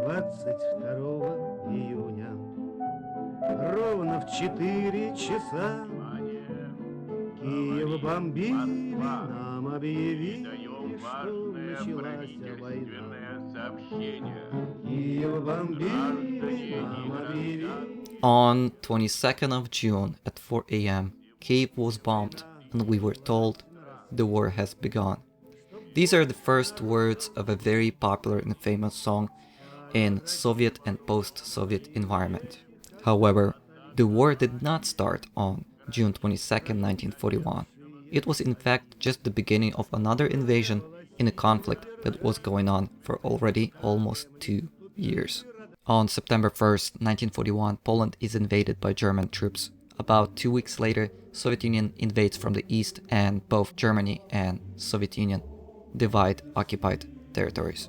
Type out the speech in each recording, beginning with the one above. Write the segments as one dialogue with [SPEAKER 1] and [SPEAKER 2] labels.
[SPEAKER 1] 22 июня ровно в 4 часа Киев бомбили, нам объявили, что началась война. Киев бомбили, нам объявили.
[SPEAKER 2] On 22nd of June at 4 a.m., Kyiv was bombed, and we were told the war has begun. These are the first words of a very popular and famous song in Soviet and post-Soviet environment. However, the war did not start on June 22nd, 1941. It was in fact just the beginning of another invasion in a conflict that was going on for already almost 2 years. On September 1st, 1941, Poland is invaded by German troops. About 2 weeks later, Soviet Union invades from the east, and both Germany and Soviet Union divide occupied territories.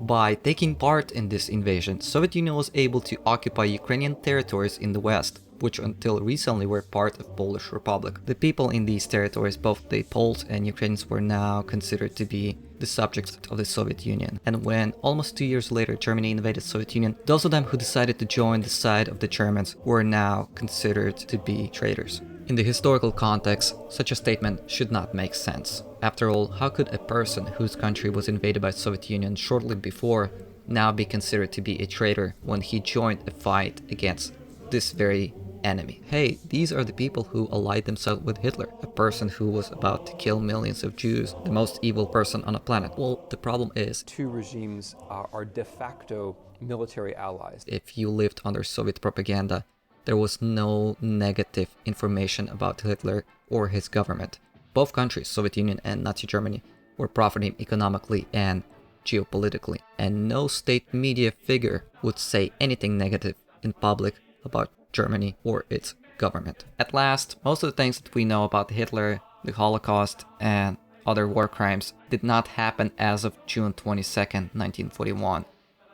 [SPEAKER 2] By taking part in this invasion, Soviet Union was able to occupy Ukrainian territories in the west, which until recently were part of Polish Republic. The people in these territories, both the Poles and Ukrainians, were now considered to be the subjects of the Soviet Union. And when almost 2 years later Germany invaded Soviet Union, those of them who decided to join the side of the Germans were now considered to be traitors. In the historical context, such a statement should not make sense. After all, how could a person whose country was invaded by the Soviet Union shortly before now be considered to be a traitor when he joined a fight against this very enemy? Hey, these are the people who allied themselves with Hitler, a person who was about to kill millions of Jews, the most evil person on the planet. Well, the problem is,
[SPEAKER 3] two regimes are de facto military allies.
[SPEAKER 2] If you lived under Soviet propaganda, there was no negative information about Hitler or his government. Both countries, Soviet Union and Nazi Germany, were profiting economically and geopolitically, and no state media figure would say anything negative in public about Germany or its government. At last, most of the things that we know about Hitler, the Holocaust, and other war crimes did not happen as of June 22nd, 1941.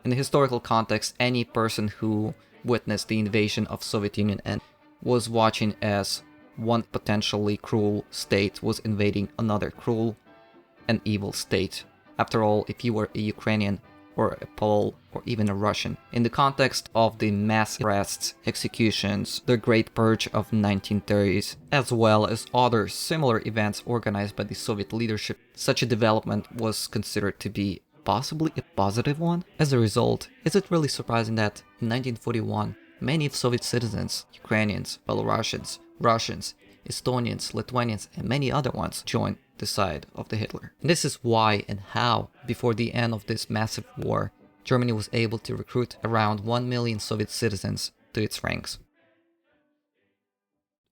[SPEAKER 2] In the historical context, any person who witnessed the invasion of Soviet Union and was watching as one potentially cruel state was invading another cruel and evil state. After all, if you were a Ukrainian or a Pole or even a Russian, in the context of the mass arrests, executions, the Great Purge of 1930s, as well as other similar events organized by the Soviet leadership, such a development was considered to be possibly a positive one. As a result, is it really surprising that in 1941, many of Soviet citizens, Ukrainians, Belarusians, Russians, Estonians, Lithuanians, and many other ones joined the side of the Hitler? And this is why and how, before the end of this massive war, Germany was able to recruit around 1 million Soviet citizens to its ranks.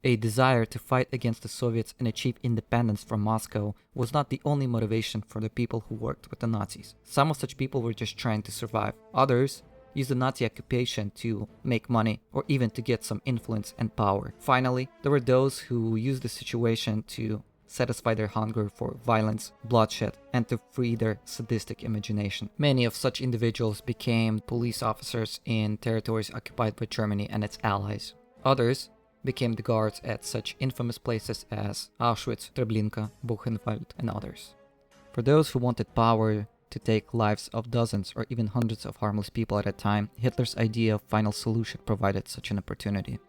[SPEAKER 2] A desire to fight against the Soviets and achieve independence from Moscow was not the only motivation for the people who worked with the Nazis. Some of such people were just trying to survive. Others used the Nazi occupation to make money or even to get some influence and power. Finally, there were those who used the situation to satisfy their hunger for violence, bloodshed, and to free their sadistic imagination. Many of such individuals became police officers in territories occupied by Germany and its allies. Others became the guards at such infamous places as Auschwitz, Treblinka, Buchenwald, and others. For those who wanted power to take lives of dozens or even hundreds of harmless people at a time, Hitler's idea of final solution provided such an opportunity.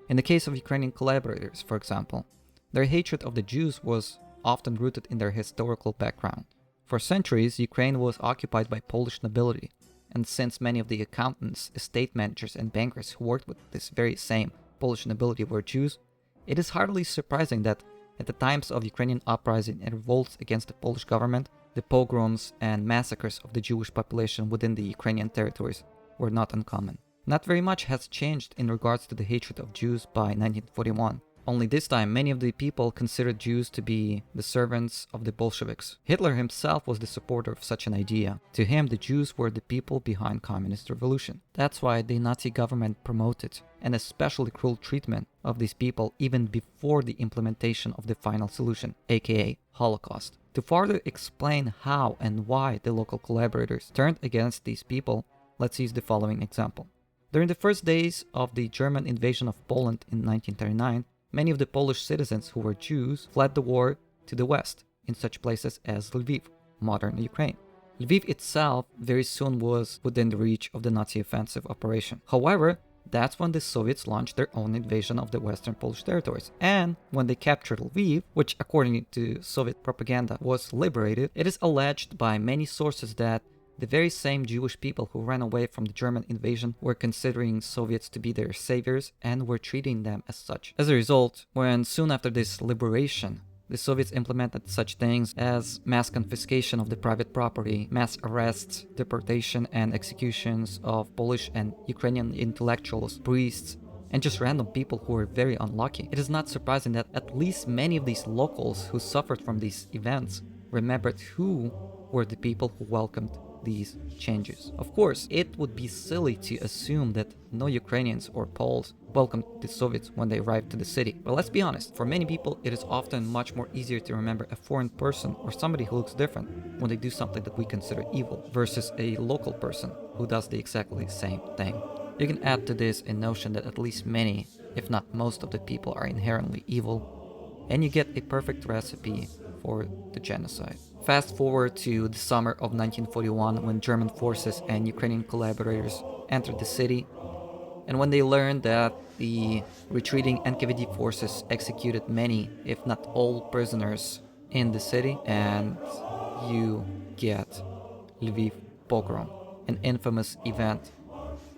[SPEAKER 2] In the case of Ukrainian collaborators, for example, their hatred of the Jews was often rooted in their historical background. For centuries, Ukraine was occupied by Polish nobility, and since many of the accountants, estate managers, and bankers who worked with this very same Polish nobility were Jews, it is hardly surprising that at the times of Ukrainian uprising and revolts against the Polish government, the pogroms and massacres of the Jewish population within the Ukrainian territories were not uncommon. Not very much has changed in regards to the hatred of Jews by 1941. Only this time, many of the people considered Jews to be the servants of the Bolsheviks. Hitler himself was the supporter of such an idea. To him, the Jews were the people behind communist revolution. That's why the Nazi government promoted an especially cruel treatment of these people even before the implementation of the final solution, aka Holocaust. To further explain how and why the local collaborators turned against these people, let's use the following example. During the first days of the German invasion of Poland in 1939, many of the Polish citizens who were Jews fled the war to the west, in such places as Lviv, modern Ukraine. Lviv itself very soon was within the reach of the Nazi offensive operation. However, that's when the Soviets launched their own invasion of the western Polish territories. And when they captured Lviv, which according to Soviet propaganda was liberated, it is alleged by many sources that the very same Jewish people who ran away from the German invasion were considering Soviets to be their saviors and were treating them as such. As a result, when soon after this liberation, the Soviets implemented such things as mass confiscation of the private property, mass arrests, deportation and executions of Polish and Ukrainian intellectuals, priests, and just random people who were very unlucky. It is not surprising that at least many of these locals who suffered from these events remembered who were the people who welcomed these changes. Of course, it would be silly to assume that no Ukrainians or Poles welcomed the Soviets when they arrived to the city. But let's be honest, for many people it is often much more easier to remember a foreign person or somebody who looks different when they do something that we consider evil versus a local person who does the exactly same thing. You can add to this a notion that at least many, if not most of the people are inherently evil, and you get a perfect recipe for the genocide. Fast forward to the summer of 1941 when German forces and Ukrainian collaborators entered the city, and when they learned that the retreating NKVD forces executed many, if not all, prisoners in the city, and you get Lviv pogrom, an infamous event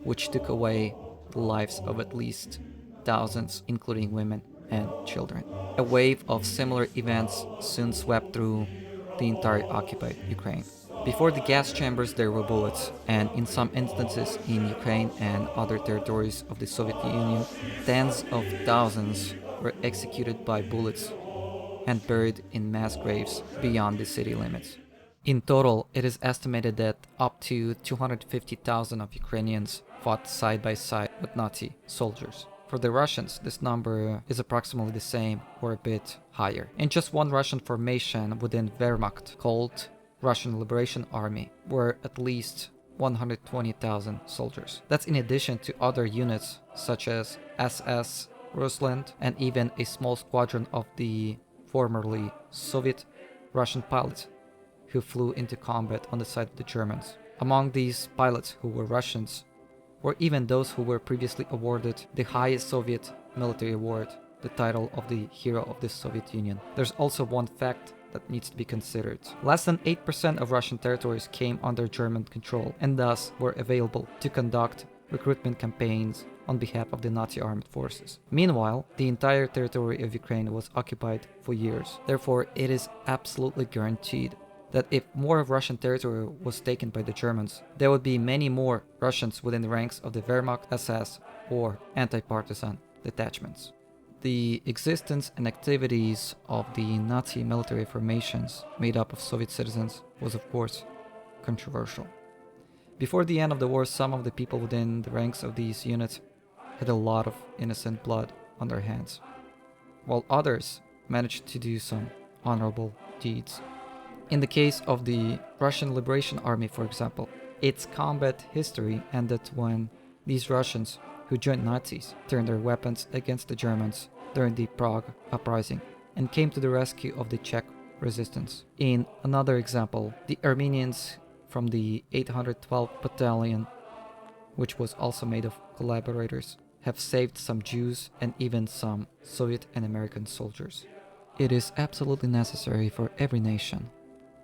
[SPEAKER 2] which took away the lives of at least thousands, including women and children. A wave of similar events soon swept through the entire occupied Ukraine. Before the gas chambers there were bullets, and in some instances in Ukraine and other territories of the Soviet Union, tens of thousands were executed by bullets and buried in mass graves beyond the city limits. In total, it is estimated that up to 250,000 of Ukrainians fought side by side with Nazi soldiers. For the Russians, this number is approximately the same or a bit higher. In just one Russian formation within Wehrmacht, called Russian Liberation Army, were at least 120,000 soldiers. That's in addition to other units such as SS, Rusland, and even a small squadron of the formerly Soviet Russian pilots who flew into combat on the side of the Germans. Among these pilots who were Russians, or even those who were previously awarded the highest Soviet military award, the title of the Hero of the Soviet Union. There's also one fact that needs to be considered. Less than 8% of Russian territories came under German control and thus were available to conduct recruitment campaigns on behalf of the Nazi armed forces. Meanwhile, the entire territory of Ukraine was occupied for years. Therefore, it is absolutely guaranteed that if more of Russian territory was taken by the Germans, there would be many more Russians within the ranks of the Wehrmacht, SS, or anti-partisan detachments. The existence and activities of the Nazi military formations made up of Soviet citizens was of course controversial. Before the end of the war, some of the people within the ranks of these units had a lot of innocent blood on their hands, while others managed to do some honorable deeds. In the case of the Russian Liberation Army, for example, its combat history ended when these Russians who joined Nazis turned their weapons against the Germans during the Prague Uprising and came to the rescue of the Czech resistance. In another example, the Armenians from the 812 Battalion, which was also made of collaborators, have saved some Jews and even some Soviet and American soldiers. It is absolutely necessary for every nation,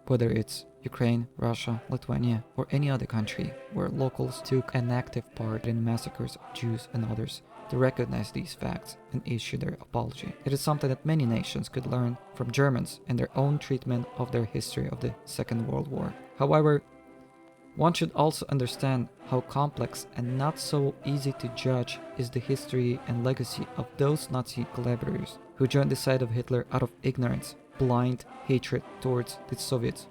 [SPEAKER 2] whether it's Ukraine, Russia, Lithuania, or any other country where locals took an active part in massacres of Jews and others, to recognize these facts and issue their apology. It is something that many nations could learn from Germans and their own treatment of their history of the Second World War. However, one should also understand how complex and not so easy to judge is the history and legacy of those Nazi collaborators who joined the side of Hitler out of ignorance, blind hatred towards the Soviets,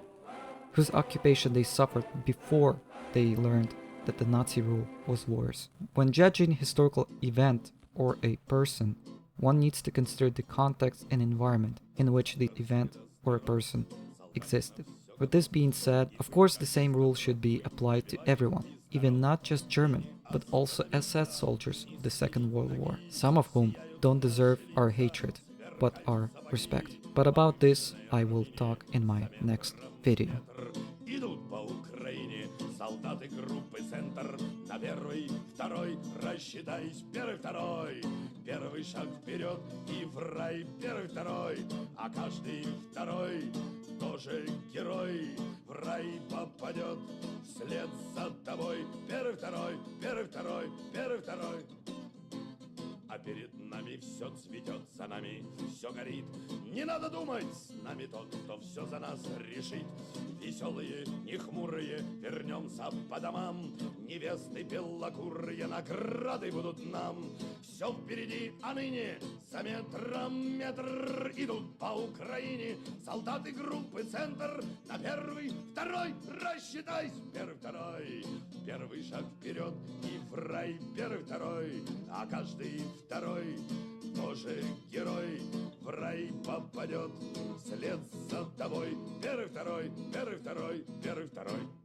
[SPEAKER 2] whose occupation they suffered before they learned that the Nazi rule was worse. When judging a historical event or a person, one needs to consider the context and environment in which the event or a person existed. With this being said, of course the same rule should be applied to everyone, even not just German, but also SS soldiers of the Second World War, some of whom don't deserve our hatred, but our respect. But about this, I will talk in my next video.
[SPEAKER 4] Солдаты группы «Центр» на первый, второй, рассчитайся, первый, второй. Первый шаг вперед и в рай, первый, второй, а каждый второй тоже герой. В рай попадет вслед за тобой. Первый, второй, первый, второй, первый, второй. А перед нами все цветет, за нами все горит. Не надо думать, с нами тот, кто все за нас решит. Веселые, не хмурые, вернемся по домам. Невесты белокурые, награды будут нам. Все впереди, а ныне за метром метр идут по Украине солдаты группы «Центр» на первый, второй, рассчитайся, первый, второй. Первый шаг вперед и в рай, первый, второй, а каждый второй тоже герой. В рай попадет вслед за тобой. Первый, второй, первый, второй, первый, второй.